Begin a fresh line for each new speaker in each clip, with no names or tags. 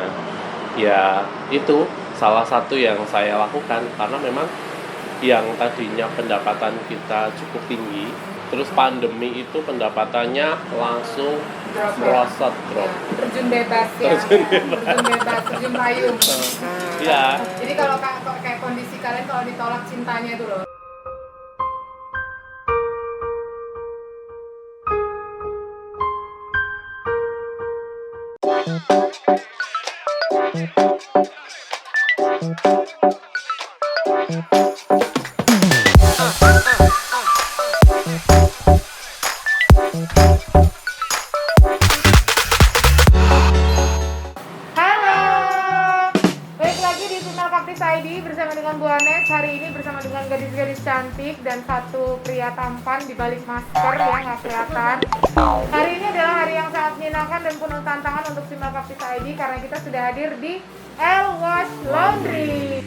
Nah, ya itu salah satu yang saya lakukan karena memang yang tadinya pendapatan kita cukup tinggi, terus pandemi itu pendapatannya langsung
Drop ya?
merosot drop.
Terjun bebas ya. Terjun payung.
Iya.
Jadi kalau kayak kondisi kalian kalau ditolak cintanya itu loh. Halo, balik lagi di Female Cactus ID bersama dengan Bu Anes. Hari ini bersama dengan gadis-gadis cantik dan satu pria tampan di balik masker ya nggak kelihatan. Hari ini adalah hari yang sangat menyenangkan dan penuh tantangan untuk Female Cactus ID karena kita sudah hadir di El Wash Laundry.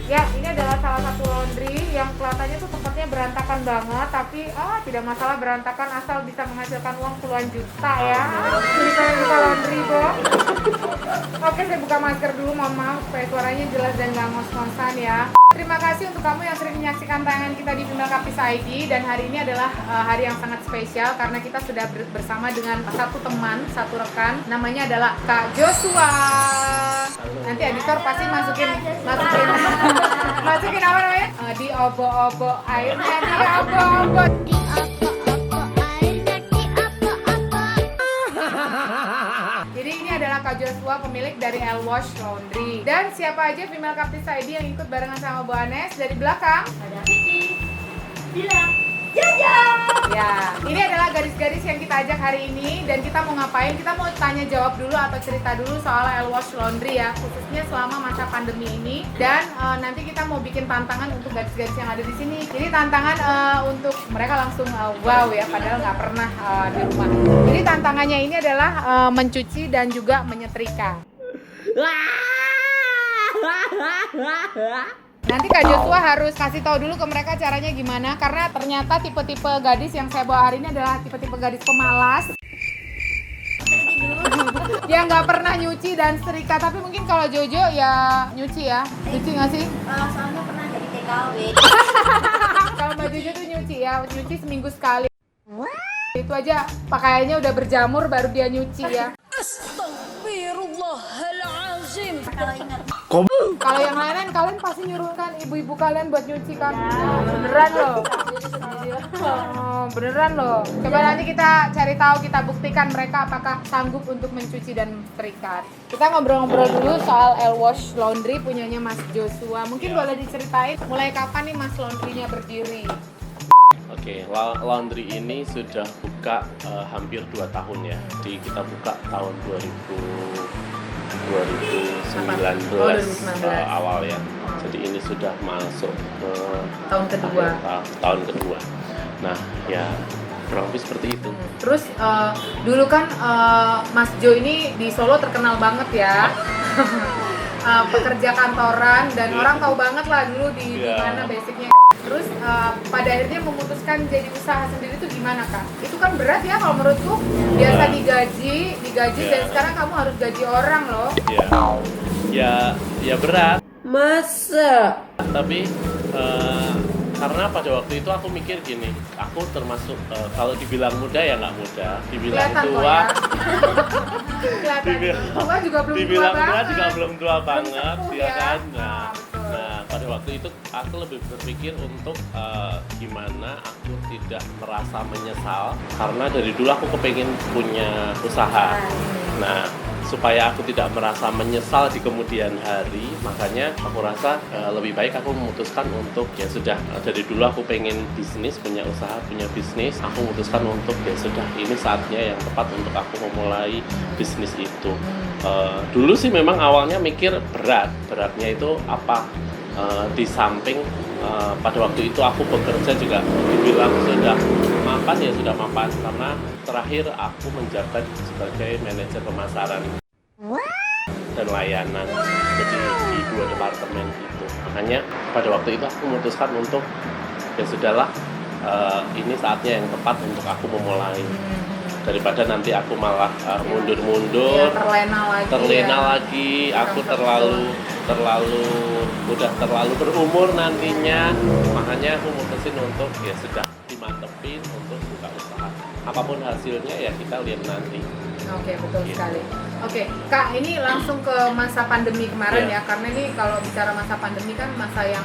Ya, ini adalah salah satu laundry yang kelihatannya tuh tempatnya berantakan banget, tapi tidak masalah berantakan asal bisa menghasilkan uang puluhan juta ya. Jadi kalian buka laundry, Bo. Oke, saya buka masker dulu, mohon maaf supaya suaranya jelas dan nggak ngos-ngosan ya. Terima kasih untuk kamu yang sering menyaksikan tayangan kita di Female Cactus ID, dan hari ini adalah hari yang sangat spesial karena kita sudah bersama dengan satu teman, satu rekan, namanya adalah Kak Joshua. Nanti editor pasti masukin apa namanya? Di obo-obo airnya, di obo-obo. Jadi ini adalah Kak Joshua, pemilik dari El Wash Laundry. Dan siapa aja Female Cactus ID yang ikut barengan sama Bu Anes dari belakang?
Ada Vicky, bilang, Jaja.
Ya, ini adalah gadis-gadis yang kita ajak hari ini dan kita mau ngapain? Kita mau tanya jawab dulu atau cerita dulu soal El Wash Laundry ya, khususnya selama masa pandemi ini. Dan nanti kita mau bikin tantangan untuk gadis-gadis yang ada di sini. Jadi tantangan untuk mereka langsung wow ya, padahal nggak pernah di rumah. Jadi tantangannya ini adalah mencuci dan juga menyetrika. Nanti Kak Joshua harus kasih tahu dulu ke mereka caranya gimana, karena ternyata tipe-tipe gadis yang saya bawa hari ini adalah tipe-tipe gadis pemalas yang nggak pernah nyuci dan setrika. Tapi mungkin kalau Jojo ya nyuci nggak sih?
Soalnya pernah jadi TKW.
Kalau Mbak Jojo tuh nyuci ya, nyuci seminggu sekali. Itu aja pakaiannya udah berjamur baru dia nyuci ya.
Astagfirullahaladzim. Kalau ingat
Kalau yang lain kalian pasti nyuruhkan ibu-ibu kalian buat nyuci kan? Beneran loh. Beneran loh. Coba nanti kita cari tahu, kita buktikan mereka apakah sanggup untuk mencuci dan setrika. Kita ngobrol-ngobrol dulu soal El Wash Laundry punyanya Mas Joshua. Mungkin boleh diceritain mulai kapan nih Mas Laundry-nya berdiri?
Oke, laundry ini sudah buka hampir 2 tahun ya. Jadi kita buka tahun 2019 awal ya. Jadi ini sudah masuk ke tahun kedua. Nah, ya kurang lebih seperti itu.
Terus dulu kan Mas Jo ini di Solo terkenal banget ya. Pekerja kantoran dan orang tahu banget lah dulu di mana basicnya. Terus pada akhirnya memutuskan jadi usaha sendiri itu gimana Kak? Itu kan berat ya kalau menurutku. Biasa digaji dan sekarang kamu harus gaji orang loh.
Ya berat.
masa.
Tapi karena pada waktu itu aku mikir gini, aku termasuk kalau dibilang muda ya nggak muda, dibilang
Kelihatan kok
tua,
ya. Kelihatan. Tua juga belum tua
dibilang tua
banget.
juga belum tua banget,
sepuh
ya
ya.
kan? Nah,
Betul.
pada waktu itu aku lebih berpikir untuk gimana aku tidak merasa menyesal, karena dari dulu aku kepengen punya usaha. Nah, supaya aku tidak merasa menyesal di kemudian hari, makanya aku rasa lebih baik aku memutuskan untuk ya sudah, dari dulu aku pengen bisnis, punya usaha, punya bisnis, aku memutuskan untuk ya sudah, ini saatnya yang tepat untuk aku memulai bisnis itu. Dulu sih memang awalnya mikir beratnya itu apa, di samping pada waktu itu aku bekerja juga dibilang sudah mapan, ya sudah mapan, karena terakhir aku menjabat sebagai manajer pemasaran dan layanan, jadi di 2 departemen itu. Makanya pada waktu itu aku memutuskan untuk ya sudahlah, ini saatnya yang tepat untuk aku memulai. Daripada nanti aku malah mundur-mundur, terlena lagi, aku udah terlalu berumur nantinya. Makanya aku mutusin untuk ya sudah dimantepin untuk buka usaha. Apapun hasilnya ya kita lihat nanti.
Oke, betul sekali. Oke, Kak, ini langsung ke masa pandemi kemarin ya, karena ini kalau bicara masa pandemi kan masa yang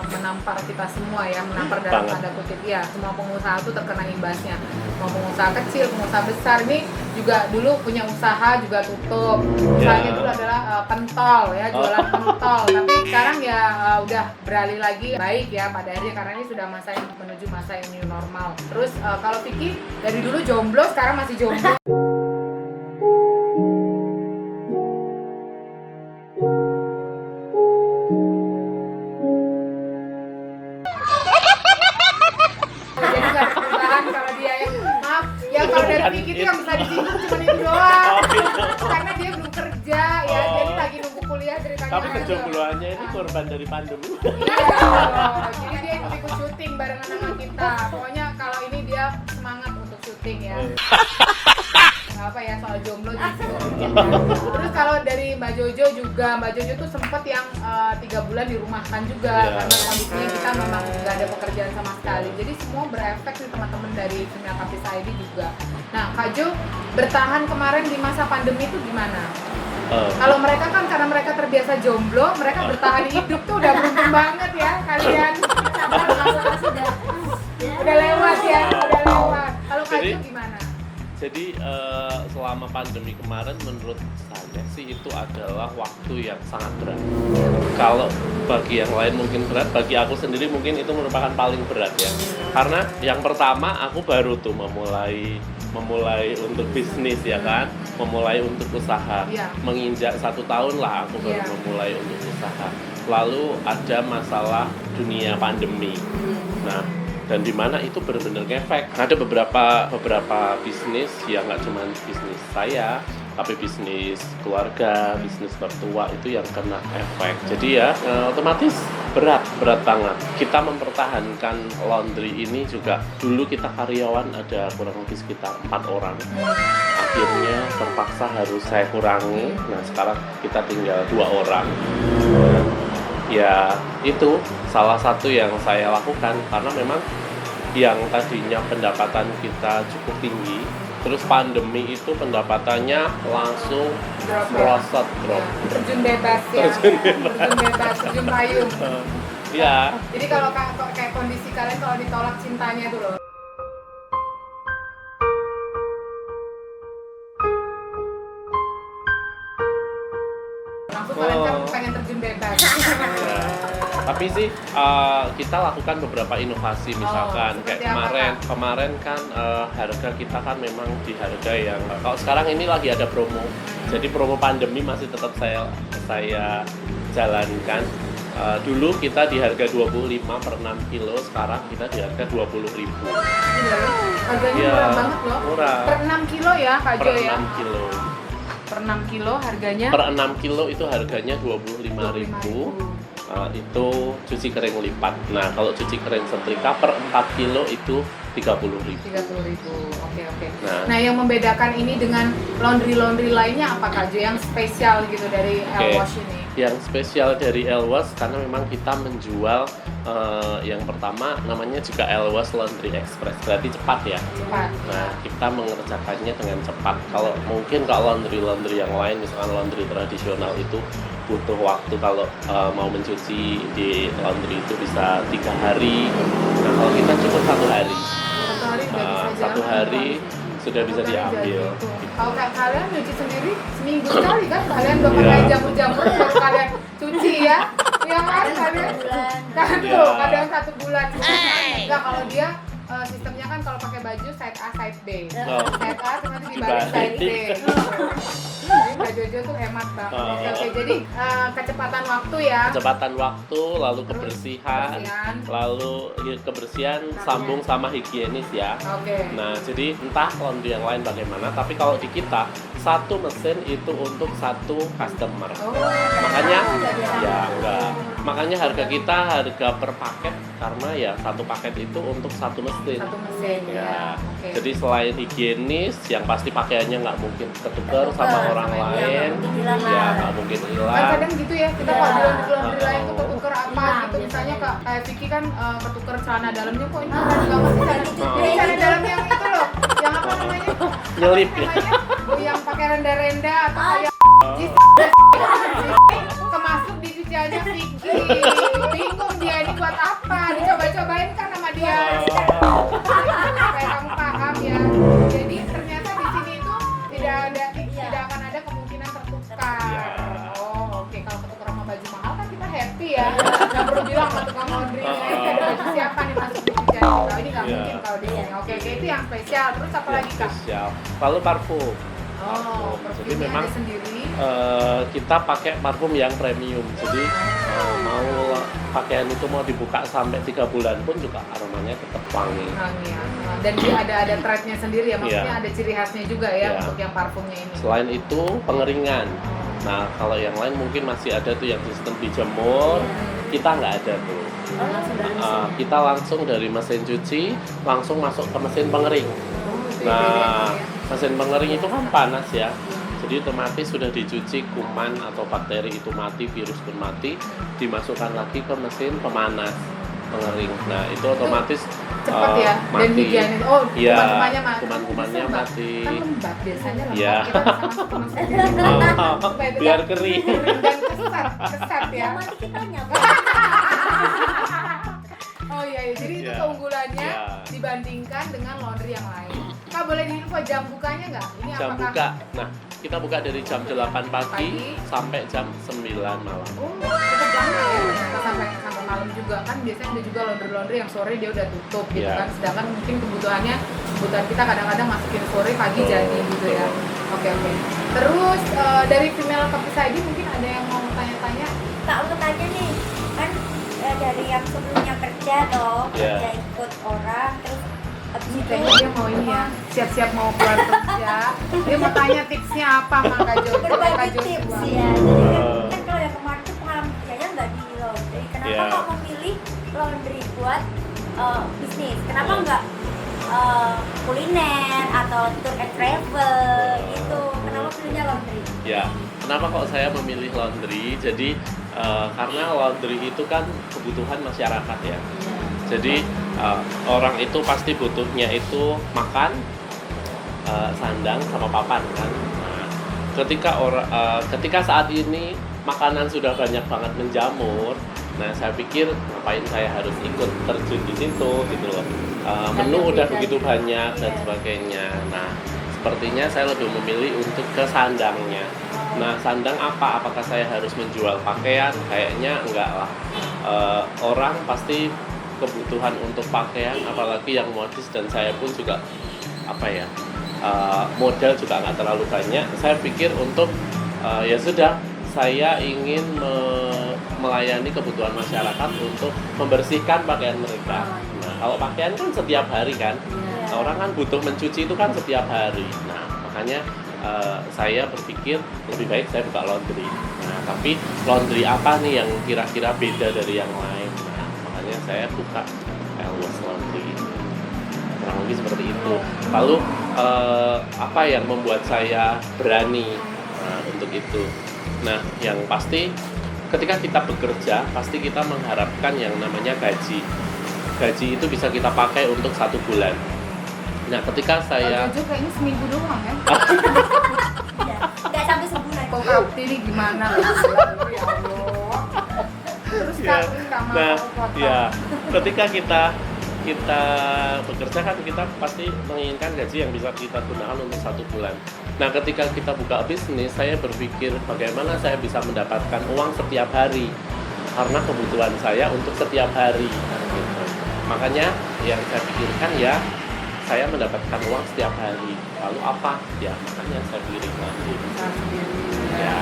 menampar kita semua ya, menampar dalam tanda kutip ya. Semua pengusaha tuh terkena imbasnya. Mau pengusaha kecil, pengusaha besar, ini juga dulu punya usaha juga tutup. Usahanya dulu adalah pentol ya, jualan pentol. Tapi sekarang ya udah beralih lagi baik ya pada akhirnya, karena ini sudah masa yang menuju masa yang new normal. Terus kalau Vicky dari dulu jomblo, sekarang masih jomblo. Itu yang bisa disinggung cuma itu doang. Karena dia belum kerja ya, jadi lagi nunggu kuliah ceritanya.
Tapi kejombloannya ini korban dari pandemi.
Iya, jadi dia ikut syuting barengan sama kita. Pokoknya kalau ini dia semangat untuk syuting ya. Nggak apa ya, soal jomblo gitu. Terus kalau dari Mbak Jojo juga, Mbak Jojo tuh sempet yang 3 bulan dirumahkan juga karena kondisinya kita memang nggak ada pekerjaan sama sekali. Jadi semua berefek nih teman-teman dari Female Kapis ID juga. Nah, Kak Jo bertahan kemarin di masa pandemi itu gimana? Kalau mereka kan karena mereka terbiasa jomblo, mereka bertahan hidup tuh udah beruntung banget ya kalian. Udah lewat ya, udah lewat. Kalau Kak Jo gimana?
Jadi selama pandemi kemarin menurut saya sih itu adalah waktu yang sangat berat. Kalau bagi yang lain mungkin berat, bagi aku sendiri mungkin itu merupakan paling berat ya. Karena yang pertama aku baru tuh memulai untuk bisnis ya kan, memulai untuk usaha. Menginjak 1 tahun lah aku baru memulai untuk usaha. Lalu ada masalah dunia pandemi. Nah, dan di mana itu benar-benar ngefek. Ada beberapa bisnis yang nggak cuma bisnis saya, tapi bisnis keluarga, bisnis mertua itu yang kena efek. Jadi ya otomatis berat banget. Kita mempertahankan laundry ini juga, dulu kita karyawan ada kurang lebih sekitar 4 orang. Akhirnya terpaksa harus saya kurangi. Nah sekarang kita tinggal 2 orang. Ya itu salah satu yang saya lakukan karena memang yang tadinya pendapatan kita cukup tinggi, terus pandemi itu pendapatannya langsung merosot drop.
Terjun bebas ya. Terjun payung.
Iya.
Jadi kalau kayak kondisi kalian kalau ditolak cintanya tuh loh. Langsung kalian kan pengen terjun bebas.
Tapi sih kita lakukan beberapa inovasi, misalkan kayak kemarin kan harga kita kan memang di harga yang kalau sekarang ini lagi ada promo. Jadi promo pandemi masih tetap saya jalankan. Dulu kita di harga 25 per 6 kilo, sekarang kita di harga 20.000.
Harganya murah banget loh.
Murah.
Per 6 kilo ya Kak Jo ya?
Per 6 kilo.
Per 6 kilo harganya?
Per 6 kilo itu harganya 25.000. Itu cuci kering lipat. Nah, kalau cuci kering setrika per 4 kilo itu 30.000.
30.000. Oke. Nah, yang membedakan ini dengan laundry lainnya apa Kak Jo yang spesial gitu dari Elwash ini?
Yang spesial dari Elwash karena memang kita menjual yang pertama namanya juga Elwash Laundry Express, berarti cepat ya.
Cepat.
Nah, kita mengerjakannya dengan cepat. Kalau mungkin kalau laundry yang lain, misalkan laundry tradisional itu butuh waktu, kalau mau mencuci di laundry itu bisa 3 hari. Nah, kalau kita cukup 1 hari. 1 hari sudah bisa diambil.
Kalau kalian nyuci sendiri seminggu sekali kan, kalian udah pakai jamur-jamur baru kalian cuci ya. Ya kan kalian kadang 1 bulan. Enggak, kalau dia sistemnya kan kalau pakai baju side A side B.
Oh.
Side A nanti dibalik side B. Jadi Mbak Jojo tuh hemat banget. Oke, jadi kecepatan waktu ya.
Kecepatan waktu, lalu kebersihan, lalu kebersihan sambung sama higienis ya.
Oke.
Nah, jadi entah laundry yang lain bagaimana, tapi kalau di kita satu mesin itu untuk satu customer. Makanya ya enggak. Makanya harga kita harga per paket karena ya satu paket itu untuk satu mesin.
Satu mesin ya. Oke.
Jadi selain higienis, yang pasti pakaiannya nggak mungkin ketukar sama orang lain, ya nggak mungkin
Kan
hilang.
kadang gitu ya, kita kalau di laundry lain tuh ketuker apa gitu, misalnya kayak Vicky kan ketuker celana dalamnya kok ini keren banget sih celana dalam yang itu loh, yang apa namanya?
Nyelip
Apa
ya.
namanya? Oh, yang pakai renda-renda atau kayak kemasuk di cuciannya Vicky. Bingung dia ini buat apa? Dicoba-cobain kan sama dia. Supaya kamu paham ya. Jadi ternyata di sini itu tidak akan ada kemungkinan tertukar. Oh, oke. Kalau ketukar sama baju mahal kan kita happy ya. Nggak perlu bilang sama tukang laundry ini ada baju siapa nih masuk di cucian kita. Ini nggak mungkin kalau di sini. Oke, itu yang spesial. Terus apa lagi Kak?
Spesial. Lalu parfum.
Oh,
Jadi
parfumnya
memang
ada sendiri.
kita pakai parfum yang premium. Jadi mau pakaian itu mau dibuka sampai 3 bulan pun juga aromanya tetap wangi.
Wangi ya. Dan dia ada threadnya sendiri ya, maksudnya ada ciri khasnya juga ya untuk yang parfumnya ini.
Selain itu pengeringan. Nah kalau yang lain mungkin masih ada tuh yang sistem dijemur, kita nggak ada tuh. Kita langsung dari mesin cuci langsung masuk ke mesin pengering. Nah mesin pengering itu kan panas ya. Jadi otomatis sudah dicuci kuman atau bakteri itu mati, virus pun mati, dimasukkan lagi ke mesin pemanas pengering. Nah itu otomatis
cepat ya dan
mati.
higienis. Oh,
Ya,
kuman-kumannya mati.
kuman-kumannya mati.
Kan lembab biasanya lembab.
Ya.
Kita bisa masuk ke mesin. Supaya tetap
Biar kering.
dan kesat ya.
Yang mati kita nyapa.
Oh iya, jadi itu
Ya.
keunggulannya
Ya.
dibandingkan dengan laundry yang lain. Kak boleh diinfo jam bukanya nggak? Ini
Jam
apakah?
buka. Nah, kita buka dari jam 8 pagi
Pagi.
sampai jam 9 malam.
Oh, cukup lama ya, ternyata sampai malam juga kan biasanya ada juga laundry yang sore dia udah tutup gitu
Iya.
kan. Sedangkan mungkin kebutuhan kita kadang-kadang masukin sore pagi jadi gitu ya. Oke. Terus dari female Coffee Side mungkin ada yang mau tanya-tanya?
Kak mau tanya nih, kan dari yang sebelumnya kerja toh,
Iya.
kerja ikut orang, terus habis itu
Kayaknya dia mau ini ya, siap-siap mau keluar kerja. Dia mau tanya tipsnya apa sama Kak Jo.
berbagi tips ya. Jadi kan kalau yang kemarin tuh pengalaman kerjanya nggak di laundry. Kenapa
Iya.
kok memilih laundry buat bisnis? Kenapa
Iya.
nggak kuliner atau tour and travel gitu? Kenapa pilihnya laundry?
Ya, kenapa kok saya memilih laundry? Jadi karena laundry itu kan kebutuhan masyarakat ya. Jadi orang itu pasti butuhnya itu makan, sandang sama papan kan. Nah, ketika saat ini makanan sudah banyak banget menjamur, nah saya pikir ngapain saya harus ikut terjun di situ gitu loh. Menu udah begitu banyak dan sebagainya. Nah, sepertinya saya lebih memilih untuk ke sandangnya. Nah, sandang apa? Apakah saya harus menjual pakaian? Kayaknya enggak lah. Orang pasti kebutuhan untuk pakaian, apalagi yang modis, dan saya pun juga modal juga nggak terlalu banyak. Saya pikir untuk ya sudah, saya ingin melayani kebutuhan masyarakat untuk membersihkan pakaian mereka. Nah, kalau pakaian kan setiap hari kan, orang kan butuh mencuci itu kan setiap hari. Nah, makanya saya berpikir lebih baik saya buka laundry. Nah, tapi laundry apa nih yang kira-kira beda dari yang lain? Nah, makanya saya buka Elwas Laundry. Kurang lebih seperti itu. Lalu apa yang membuat saya berani untuk itu? Nah, yang pasti ketika kita bekerja, pasti kita mengharapkan yang namanya gaji. Gaji itu bisa kita pakai untuk 1 bulan. Nah, ketika saya
Kalau Jojo kayaknya seminggu doang ya.
Nggak sampai sebulan.
Kok Kak ini gimana lah? Ya Allah. Terus Kak, mau
nah,
potong.
ya, ketika kita bekerja kan kita pasti menginginkan gaji yang bisa kita gunakan untuk 1 bulan. Nah, ketika kita buka bisnis, saya berpikir bagaimana saya bisa mendapatkan uang setiap hari karena kebutuhan saya untuk setiap hari. Nah, gitu. Makanya yang saya pikirkan ya, saya mendapatkan uang setiap hari. Lalu apa? Ya makanya saya pilih nanti. Ya.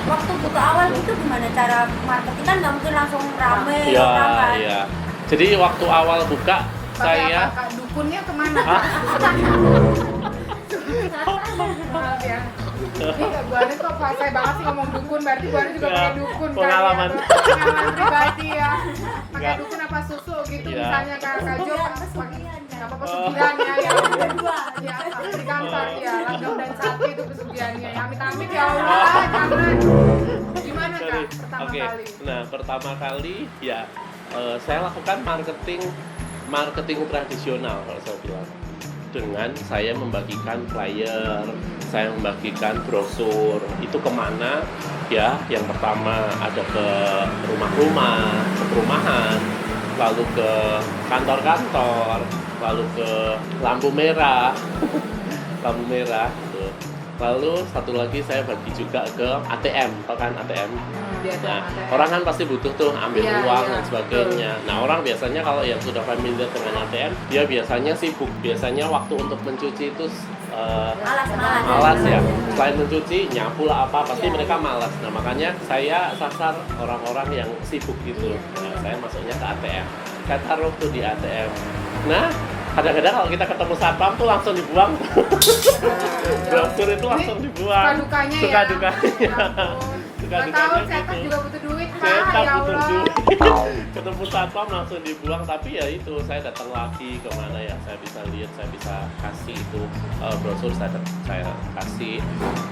Waktu buka awal itu gimana cara marketing, kan nggak mungkin langsung rame
Ya,
orang kan?
ya. Jadi waktu awal buka
Pakai
saya
apa, Kak? Dukunnya kemana?
Hah?
Maaf ya. Ini Kak Bu Ane kok saya banget sih ngomong dukun, berarti Bu Ane juga
Ya,
pakai dukun
pengalaman.
kan ya? Pengalaman pribadi ya. Pakai
Enggak.
dukun apa susu gitu
Ya.
misalnya Kak Jo.
Iya, pesugihan, ya.
Apa pesugihan ya? Ya,
Dua.
ya di kantor ya, langgam dan sakti itu pesugihannya. Ya, amit-amit ya Allah, jangan. Gimana Kak pertama
Oke.
kali?
Nah, pertama kali ya saya lakukan marketing tradisional kalau saya bilang. Dengan saya membagikan flyer, saya membagikan brosur. Itu kemana? Ya, yang pertama ada ke rumah-rumah, ke perumahan, lalu ke kantor-kantor, lalu ke lampu merah, lampu merah. Gitu. Lalu satu lagi saya bagi juga ke ATM, tau kan ATM?
Dia tuh
Nah,
ATM.
orang kan pasti butuh tuh ambil
Iya,
uang
iya,
dan sebagainya. Nah, orang biasanya kalau yang sudah familiar dengan ATM, dia biasanya sibuk. Biasanya waktu untuk mencuci itu malas ya. Selain mencuci, nyapu lah apa, pasti
Iya.
mereka malas. Nah, makanya saya sasar orang-orang yang sibuk gitu. Nah, saya masuknya ke ATM. Saya taruh tuh di ATM. Nah, kadang-kadang kalau kita ketemu satpam tuh langsung dibuang. Brosur itu langsung dibuang.
Suka dukanya
Suka
ya.
dukanya.
Ya ampun.
Suka
Nggak tahu
dukanya
cetak
gitu.
juga butuh duit Pak,
Cetak
ya
butuh
Allah.
duit. Ketemu satpam langsung dibuang, tapi ya itu saya datang lagi kemana ya, saya bisa lihat, saya bisa kasih itu brosur, saya kasih.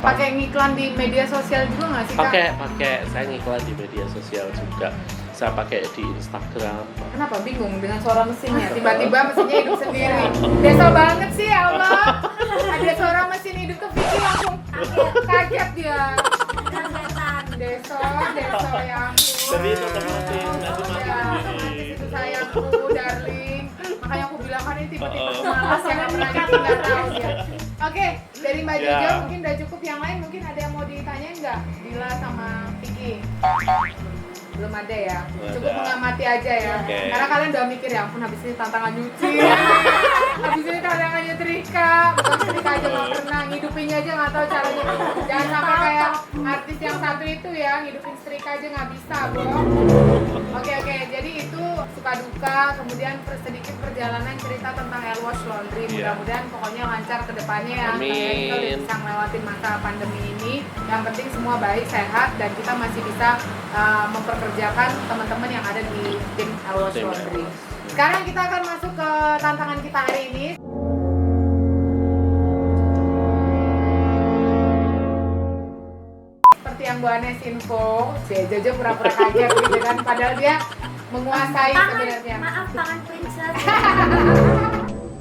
Pakai ngiklan di media sosial juga nggak sih Kak?
Pakai saya ngiklan di media sosial juga. Saya pakai di Instagram.
Kenapa bingung dengan suara mesinnya? Tiba-tiba mesinnya hidup sendiri. Desel banget sih ya Allah. Ada suara mesin hidup tuh Vicky langsung kaget dia.
Kagetan.
Deso ya ampun.
Jadi itu otomatis nanti mati
Ya,
sendiri.
otomatis itu sayangku, darling. Makanya aku bilang kan ini tiba-tiba aku malas yang nggak pernah gitu, nggak tahu dia. Oke, dari Mbak
Ya.
Jojo mungkin udah cukup. Yang lain mungkin ada yang mau ditanyain nggak? Dila sama Vicky? Belum ada ya?
Belum
Cukup
ada.
mengamati aja ya.
Oke.
Karena kalian udah mikir ya ampun habis ini tantangan nyuci. Habis ini tantangan nyetrika. Bukan setrika aja nggak pernah. Ngidupinnya aja nggak tahu caranya. Jangan sampai kayak artis yang satu itu ya, ngidupin setrika aja nggak bisa, Bo. Oke, jadi itu suka duka, kemudian sedikit perjalanan cerita tentang Elwash Laundry.
Iya.
Mudah-mudahan pokoknya lancar ke depannya ya.
Amin.
Kayak kita udah bisa ngelewatin masa pandemi ini. Yang penting semua baik, sehat, dan kita masih bisa memperkerjakan teman-teman yang ada di tim Elwash
Tim
Laundry.
Elwash.
Sekarang kita akan masuk ke tantangan kita hari ini. Seperti yang Bu Anes info, si Jojo pura-pura kaget gitu kan, padahal dia menguasai sebenarnya.
Maaf, tangan princess.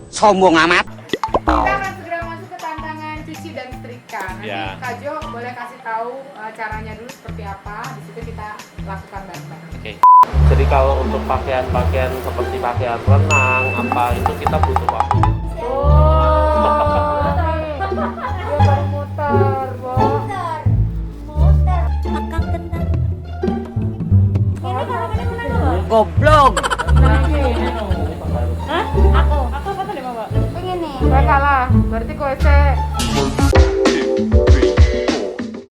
Sombong amat.
Kita akan segera masuk ke tantangan cuci dan setrika. Nanti
Ya.
Kak Jo boleh kasih tahu caranya dulu seperti apa. Di situ kita lakukan bareng-bareng.
Oke. Jadi kalau untuk pakaian-pakaian seperti pakaian renang apa itu kita butuh waktu.
Oh, dia baru muter, Bo.
Muter. Akang kentang. Ini kalau kena loh.
Goblok.
Hah? Aku. Aku apa tadi, Bapak? Pengen nih.
Saya kalah, berarti kowe